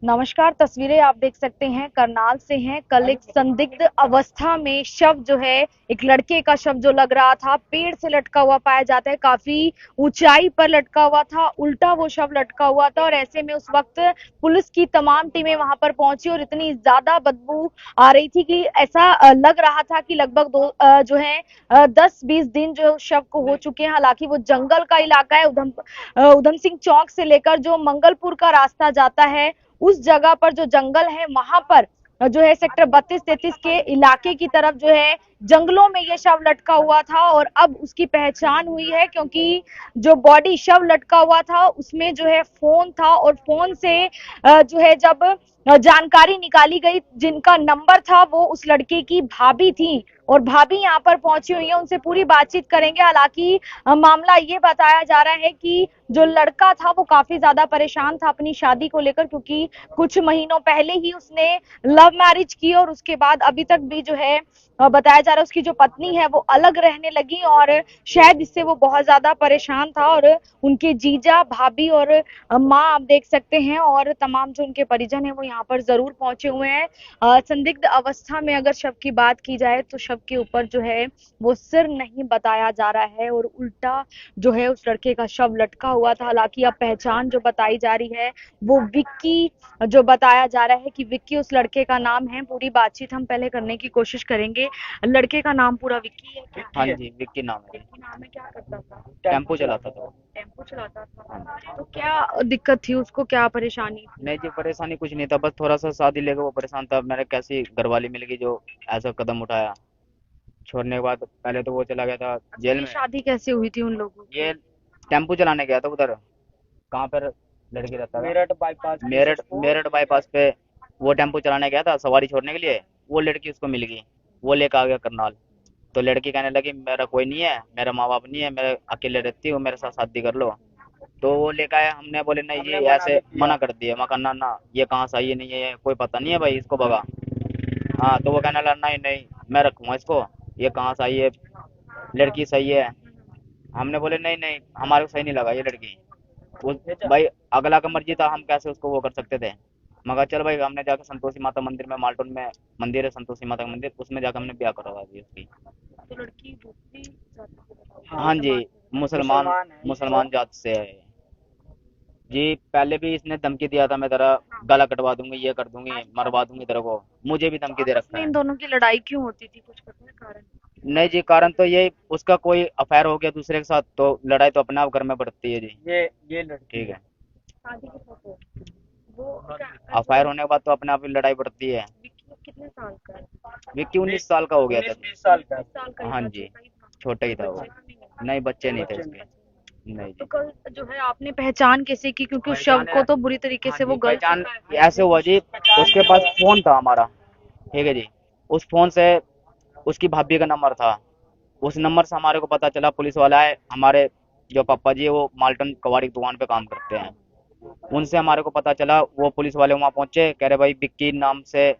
नमस्कार। तस्वीरें आप देख सकते हैं करनाल से हैं। कल एक संदिग्ध अवस्था में शव जो है, एक लड़के का शव जो लग रहा था, पेड़ से लटका हुआ पाया जाता है। काफी ऊंचाई पर लटका हुआ था, उल्टा वो शव लटका हुआ था और ऐसे में उस वक्त पुलिस की तमाम टीमें वहां पर पहुंची और इतनी ज्यादा बदबू आ रही थी कि ऐसा लग रहा था कि लगभग जो है 10-20 दिन जो है उस शव को हो चुके हैं। हालांकि वो जंगल का इलाका है। उधम सिंह चौक से लेकर जो मंगलपुर का रास्ता जाता है, उस जगह पर जो जंगल है वहां पर जो है सेक्टर 32-33 के इलाके की तरफ जो है जंगलों में ये शव लटका हुआ था। और अब उसकी पहचान हुई है क्योंकि जो बॉडी शव लटका हुआ था उसमें जो है फोन था और फोन से जो है जब जानकारी निकाली गई, जिनका नंबर था वो उस लड़के की भाभी थी और भाभी यहाँ पर पहुंची हुई है, उनसे पूरी बातचीत करेंगे। हालांकि मामला ये बताया जा रहा है कि जो लड़का था वो काफी ज्यादा परेशान था अपनी शादी को लेकर, क्योंकि कुछ महीनों पहले ही उसने लव मैरिज की और उसके बाद अभी तक भी जो है बताया जा रहा है उसकी जो पत्नी है वो अलग रहने लगी और शायद इससे वो बहुत ज्यादा परेशान था। और उनके जीजा, भाभी और माँ आप देख सकते हैं और तमाम जो उनके परिजन है वो यहाँ पर जरूर पहुंचे हुए हैं। संदिग्ध अवस्था में अगर शव की बात की जाए तो शव के ऊपर जो है वो सिर नहीं बताया जा रहा है और उल्टा जो है उस लड़के का शव लटका हुआ था। हालांकि अब पहचान जो बताई जा रही है वो विक्की जो बताया जा रहा है कि विक्की उस लड़के का नाम है। पूरी बातचीत हम पहले करने की कोशिश करेंगे। लड़के का नाम पूरा विक्की है क्या? हाँ जी, विक्की नाम है। विक्की नाम है। क्या करता था? टेम्पो चलाता था वो। टेम्पो चलाता हाँ था। जी। तो क्या दिक्कत थी उसको, क्या परेशानी थी? नहीं जी, परेशानी कुछ नहीं था, बस थोड़ा सा शादी लेकर वो परेशान था। मैंने कैसी घरवाली मिल गई जो ऐसा कदम उठाया। छोड़ने के बाद पहले तो वो चला गया था अच्छा, जेल ये में। शादी कैसे हुई थी उन लोगों ये की? टेम्पो चलाने गया था उधर। कहाँ पर लड़की रहता था? मेरठ बाईपास पे वो टेम्पो चलाने गया था सवारी छोड़ने के लिए। वो लड़की उसको मिल गई, वो लेकर आ गया करनाल। तो लड़की कहने लगी मेरा कोई नहीं है, मेरा माँ बाप नहीं है, मैं अकेले रहती हूँ, मेरे साथ शादी कर लो। तो वो लेकर आया, हमने बोले नहीं जी, ऐसे मना कर दिया। मैं कहना ना, ये कहाँ से आई है, नहीं है कोई पता नहीं है भाई, इसको भगा। हाँ, तो वो कहने लगा नहीं नहीं, मैं रखूंगा इसको, ये कहाँ से आई है, लड़की सही है। हमने बोले नहीं नहीं, हमारे को सही नहीं लगा ये लड़की। उस भाई, अगला का मर्जी था, हम कैसे उसको वो कर सकते थे। मगर चल भाई, हमने जाकर संतोषी माता मंदिर में, माल्टन में मंदिर है संतोषी माता का मंदिर, उसमें जाकर हमने ब्याह करवा दिया उसकी। तो लड़की दूसरी जाति से बताओ, हाँ जी, समाज में बताओ। मुसलमान मुसलमान जात से है। जी, पहले भी इसने धमकी दिया था, मैं तेरा गला कटवा दूंगी, ये कर दूंगी, मरवा दूंगी तेरे को। मुझे भी तो धमकी दे आपस रखा में है। इन दोनों की लड़ाई क्यों होती थी, कुछ पता है कारण? नहीं जी, कारण तो ये, उसका कोई अफेयर हो गया दूसरे के साथ, तो लड़ाई तो अपने आप घर में बढ़ती है जी। ये लड़की ठीक है। शादी के साथ वो जो अफायर होने के बाद तो अपने आप ही लड़ाई बढ़ती है। विक्की कितने साल का है? विक्की 19 साल का हो गया था। 19-20 साल का ही हाँ था, जी, छोटा ही था। छोटा ही कोई था वो। बच्चे तो नहीं है? नहीं, बच्चे नहीं थे बच्चे उसके। नहीं तो जी। कल जो है आपने पहचान कैसे की, क्योंकि उस शव पहचान को है। तो बुरी तरीके हाँ से वो जी, गल पहचान चुका है। ऐसे हुआ जी, उसके पास फोन था हमारा। ठीक है जी, उस फोन से उसकी भाभी का नंबर था। उस नंबर से हमारे को पता चला, पुलिस वाला है हमारे, जो पापा जी है वो माल्टन कबाड़ी की दुकान पे काम करते हैं। उनसे हमारे को पता चला, वो पुलिस वाले वहाँ पहुंचे, कह रहे भाई विक्की नाम से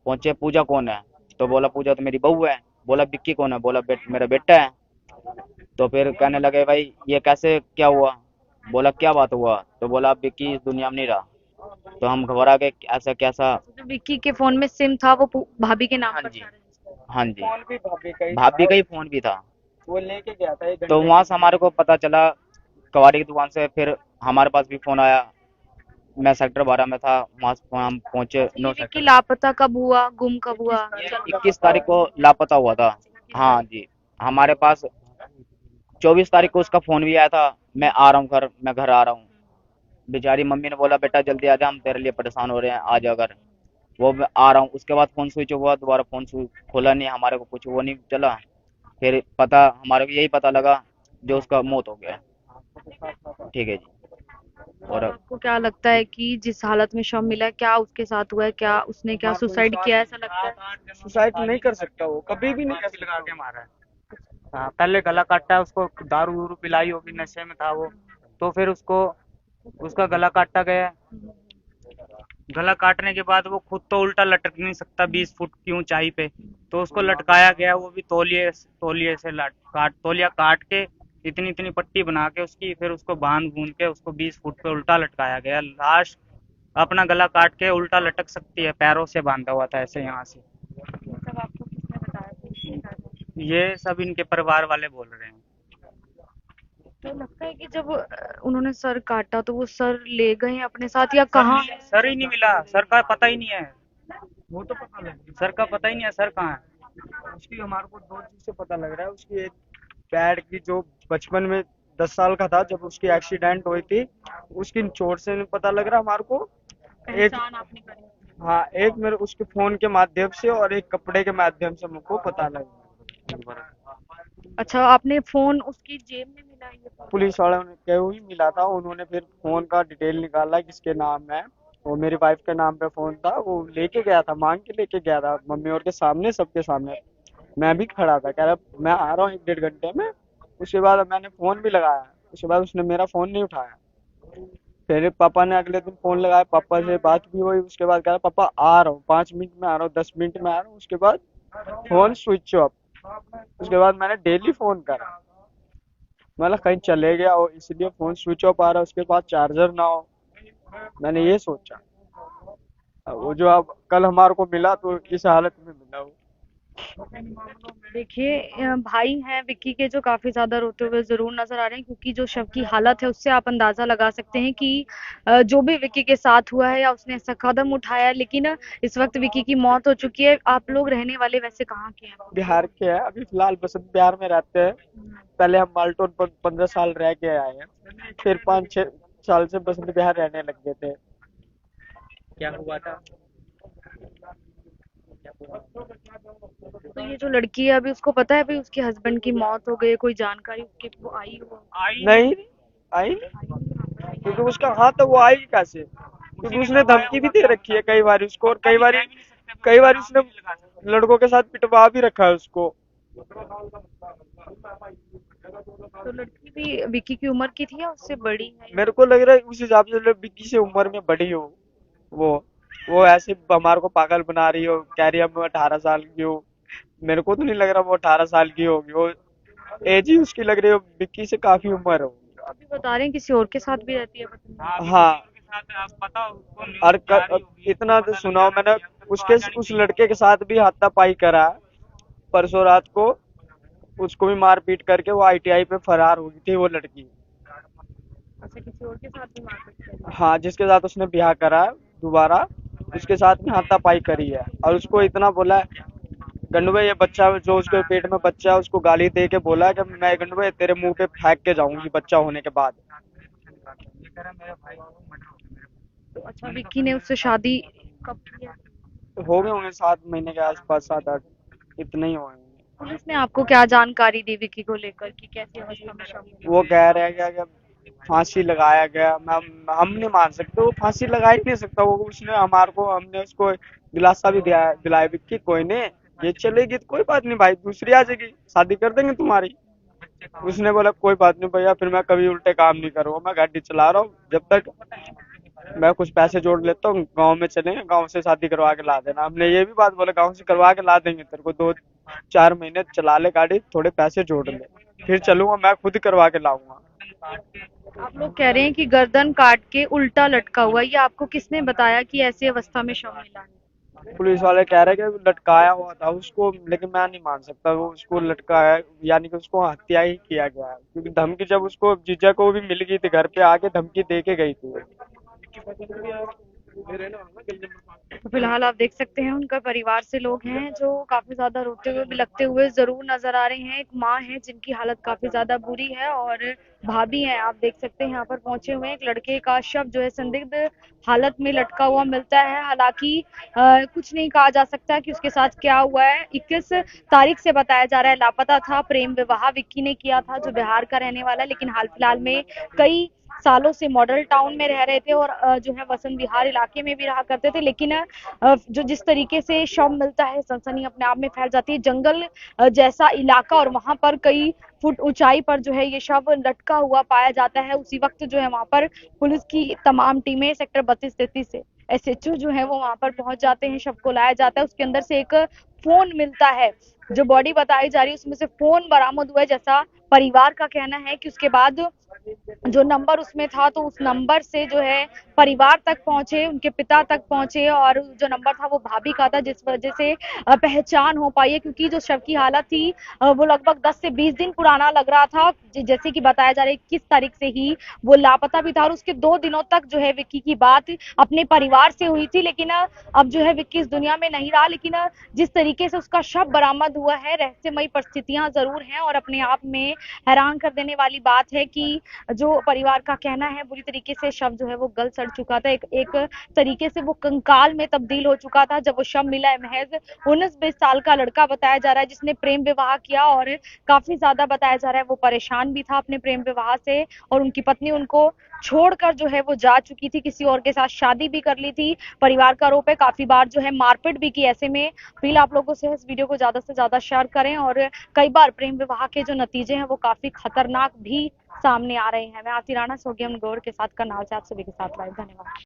पहुंचे, पूजा कौन है? तो बोला पूजा तो मेरी बहू है। बोला विक्की कौन है? बोला मेरा बेटा है। तो फिर कहने लगे भाई ये कैसे, क्या हुआ? बोला क्या बात हुआ? तो बोला विक्की इस दुनिया में नहीं रहा। तो हम घबरा गए, ऐसा कैसा? जो विक्की के फोन में सिम था वो भाभी के नाम हाँ पर जी, था रजिस्टर। हाँ जी, भाभी का ही फोन भी था। वो लेके गया था तो वहां से हमारे को पता चला, कबाड़ी की दुकान से। फिर हमारे पास भी फोन आया, मैं सेक्टर 12 में था, वहां से हम पहुंचे अच्छा, ये 9 विक्की सेक्टर। लापता कब हुआ, गुम कब हुआ? 21 तारीख को लापता हुआ था। हाँ जी, हमारे पास 24 तारीख को उसका फोन भी आया था, मैं आ रहा हूँ घर, मैं घर आ रहा हूँ। बेचारी मम्मी ने बोला बेटा जल्दी आ जा, हम तेरे लिए परेशान हो रहे हैं, आ जा घर। वो मैं आ रहा हूँ, उसके बाद फोन स्विच हुआ, दोबारा फोन खोला नहीं, हमारे को कुछ वो नहीं चला। फिर पता, हमारे को यही पता लगा जो उसका मौत हो गया। ठीक है जी। अब और आपको क्या लगता है कि जिस हालत में शव मिला है, क्या उसके साथ हुआ है? क्या उसने क्या सुसाइड किया है, ऐसा लगता है? सुसाइड नहीं कर सकता, वो कभी भी नहीं कर लगा सकता। के मारा है। हाँ, पहले गला काटा है उसको, दारू दूरू पिलाई होगी, नशे में था वो। तो फिर उसको, उसका गला काटा गया है। गला काटने के बाद वो खुद तो उल्टा लटक नहीं सकता 20 फुट की ऊंचाई पे, तो उसको लटकाया गया, वो भी तौलिए तौलिए से तौलिया काट के इतनी इतनी पट्टी बना के उसकी, फिर उसको बांध बूंद के उसको 20 फुट पे उल्टा लटकाया गया। लाश अपना गला काट के उल्टा लटक सकती है, पैरों से बांधा हुआ था ऐसे यहाँ से। ये सब आपको किसने बताया पुलिस ने बताया? ये सब इनके परिवार वाले बोल रहे हैं। तो लगता है कि जब उन्होंने सर काटा तो वो सर ले गए अपने साथ या कहाँ? सर ही नहीं मिला, सर का पता ही नहीं है, वो तो पता लग गया। सर का पता ही नहीं है, सर कहाँ है। उसकी हमारे को दो चीज से पता लग रहा है। उसकी एक पैर की, जो बचपन में 10 साल का था जब उसकी एक्सीडेंट हुई थी, उसकी चोट से नहीं पता लग रहा हमारे को। एक, पहचान आपने करी? हाँ, एक मेरे उसके फोन के माध्यम से और एक कपड़े के माध्यम से मुझको पता लगा। अच्छा, आपने फोन उसकी जेब में मिला ये फोन? पुलिस वालों ने कहे हुई मिला था, उन्होंने फिर फोन का डिटेल निकाला किसके नाम है। वो मेरी वाइफ के नाम पे फोन था, वो लेके गया था, मांग के लेके गया था मम्मी और के सामने, सबके सामने। मैं भी खड़ा था, कह रहा मैं आ रहा हूँ 1 डेढ़ घंटे में। उसके बाद मैंने फोन भी लगाया, उसके बाद उसने मेरा फोन नहीं उठाया। फिर पापा ने अगले दिन फोन लगाया, पापा से बात भी हुई। उसके बाद कह रहा पापा आ रहा हूँ, 5 मिनट में आ रहा हूँ, 10 मिनट में आ रहा हूँ। उसके बाद फोन स्विच ऑफ। उसके बाद मैंने डेली फोन करा, मतलब कहीं चले गया हो इसलिए फोन स्विच ऑफ आ रहा है, उसके बाद चार्जर ना हो। मैंने ये सोचा। अब वो जो अब कल हमारे को मिला तो इस हालत में मिला वो। देखिए, भाई हैं विक्की के जो काफी ज्यादा रोते हुए जरूर नजर आ रहे हैं, क्योंकि जो शव की हालत है उससे आप अंदाजा लगा सकते हैं कि जो भी विक्की के साथ हुआ है या उसने ऐसा कदम उठाया है, लेकिन इस वक्त विक्की की मौत हो चुकी है। आप लोग रहने वाले वैसे कहाँ के हैं? बिहार के हैं, अभी फिलहाल बसंत बिहार में रहते हैं। पहले हम माल्टोन पर 15 साल रह के आए हैं, फिर 5-6 साल से बसंत बिहार रहने लग गए थे। क्या हुआ था? तो ये जो लड़की है अभी उसको पता है भाई उसके हस्बैंड की मौत हो गई, कोई जानकारी उसके वो आई हो? नहीं आई, क्योंकि उसका हाथ तो वो आएगी कैसे, क्योंकि उसने धमकी भी दे रखी है कई बार उसको, और कई बार उसने लड़कों के साथ पिटवा भी रखा है उसको। तो लड़की भी विक्की की उम्र की थी या उससे बड़ी है? मेरे को लग रहा है उस हिसाब से बिक्की से उम्र में बड़ी हो वो वो ऐसे हमारे को पागल बना रही हो, कह रही है मैं 18 साल की हूँ। मेरे को तो नहीं लग रहा वो 18 साल की होगी, वो एज ही उसकी लग रही हो, बिक्की से काफी उम्र हो। अभी बता रहे हैं किसी और के साथ भी रहती है पत्नी? हाँ, के साथ आप पता उसको न्यूज़ और जा रही होगी। इतना तो सुनाओ मैंने, उसके उस लड़के के साथ भी हाथापाई करा है। परसों रात को उसको भी मार पीट करके वो आईटीआई पे फरार हो गई थी वो लड़की। अच्छा, किसी और के साथ भी मारपीट करी? हाँ, जिसके साथ उसने ब्याह करा है दोबारा, उसके साथ भी हाथापाई करी है। और उसको इतना बोला है गंडुए, ये बच्चा जो उसके पेट में बच्चा है उसको गाली दे के बोला है कि मैं गंडुए तेरे मुंह पे फेंक के जाऊंगी बच्चा होने के बाद। ये कह रहा मेरा भाई को मर्डर हो गया मेरे। तो अच्छा, विक्की ने उससे शादी कब की है? हो गए होंगे 7 महीने के आसपास, 7-8 इतने ही हुए होंगे। पुलिस ने आपको क्या जानकारी दी विक्की को लेकर कि कैसी अवस्था में शव मिला? वो कह रहे हैं कि फांसी लगाया गया। हम नहीं मान सकते, वो फांसी लगा ही नहीं सकता। वो उसने हमारे को, हमने उसको दिलासा भी दिलाया कि कोई नहीं, ये चलेगी तो कोई बात नहीं भाई, दूसरी आ जाएगी, शादी कर देंगे तुम्हारी। उसने बोला कोई बात नहीं भैया, फिर मैं कभी उल्टे काम नहीं करूँगा, मैं गाड़ी चला रहा हूँ, जब तक मैं कुछ पैसे जोड़ लेता हूँ, गाँव में चलेंगे, गाँव से शादी करवा के ला देना। हमने ये भी बात बोला गाँव से करवा के ला देंगे तेरे को, 2-4 महीने चला ले गाड़ी, थोड़े पैसे जोड़ ले, फिर चलूंगा, मैं खुद ही करवा के लाऊंगा। आप लोग कह रहे हैं कि गर्दन काट के उल्टा लटका हुआ, ये आपको किसने बताया कि ऐसी अवस्था में शव मिला है? पुलिस वाले कह रहे हैं कि लटकाया हुआ था उसको, लेकिन मैं नहीं मान सकता वो उसको लटकाया, यानी कि उसको हत्या ही किया गया है, क्योंकि धमकी जब उसको जीजा को भी मिल गई थी, घर पे आके धमकी दे के गई थी। तो फिलहाल आप देख सकते हैं उनका परिवार से लोग हैं जो काफी ज्यादा रोते हुए बिलखते हुए जरूर नजर आ रहे हैं। एक माँ है जिनकी हालत काफी ज्यादा बुरी है और भाभी हैं, आप देख सकते हैं यहाँ पर पहुंचे हुए हैं। एक लड़के का शव जो है संदिग्ध हालत में लटका हुआ मिलता है। हालांकि कुछ नहीं कहा जा सकता कि उसके साथ क्या हुआ है। 21 तारीख से बताया जा रहा है लापता था। प्रेम विवाह विक्की ने किया था, जो बिहार का रहने वाला है, लेकिन हाल फिलहाल में कई सालों से मॉडल टाउन में रह रहे थे और जो है वसंत विहार इलाके में भी रहा करते थे। लेकिन जो जिस तरीके से शव मिलता है, सनसनी अपने आप में फैल जाती है। जंगल जैसा इलाका और वहां पर कई फुट ऊंचाई पर जो है ये शव लटका हुआ पाया जाता है। उसी वक्त जो है वहां पर पुलिस की तमाम टीमें सेक्टर 32-33 से एसएचओ जो है वो वहां पर पहुंच जाते हैं। शव को लाया जाता है, उसके अंदर से एक फोन मिलता है। जो बॉडी बताई जा रही है उसमें से फोन बरामद हुआ है, जैसा परिवार का कहना है कि उसके बाद जो नंबर उसमें था तो उस नंबर से जो है परिवार तक पहुंचे, उनके पिता तक पहुंचे और जो नंबर था वो भाभी का था, जिस वजह से पहचान हो पाई है। क्योंकि जो शव की हालत थी वो लगभग 10 से 20 दिन पुराना लग रहा था, जैसे कि बताया जा रहा है 21 तारीख से ही वो लापता भी था और उसके 2 दिनों तक जो है विक्की की बात अपने परिवार से हुई थी। लेकिन अब जो है विक्की इस दुनिया में नहीं रहा, लेकिन जिस तरीके से उसका शव बरामद हुआ है, रहस्यमयी परिस्थितियां जरूर हैं और अपने आप में हैरान कर देने वाली बात है कि जो परिवार का कहना है बुरी तरीके से शव जो है वो गल सड़ चुका था, एक तरीके से वो कंकाल में तब्दील हो चुका था। जब वो शव मिला है, महज 19-20 साल का लड़का बताया जा रहा है जिसने प्रेम विवाह किया और काफी ज्यादा बताया जा रहा है वो परेशान भी था अपने प्रेम विवाह से और उनकी पत्नी उनको छोड़कर जो है वो जा चुकी थी, किसी और के साथ शादी भी कर ली थी। परिवार का आरोप है काफी बार जो है मारपीट भी की। ऐसे में अपील आप लोगों से इस वीडियो को ज्यादा से ज्यादा शेयर करें और कई बार प्रेम विवाह के जो नतीजे हैं वो काफी खतरनाक भी सामने आ रहे हैं। मैं आरती राणा सोगियम गौर के साथ करनाल से आप सभी के साथ लाइव। धन्यवाद।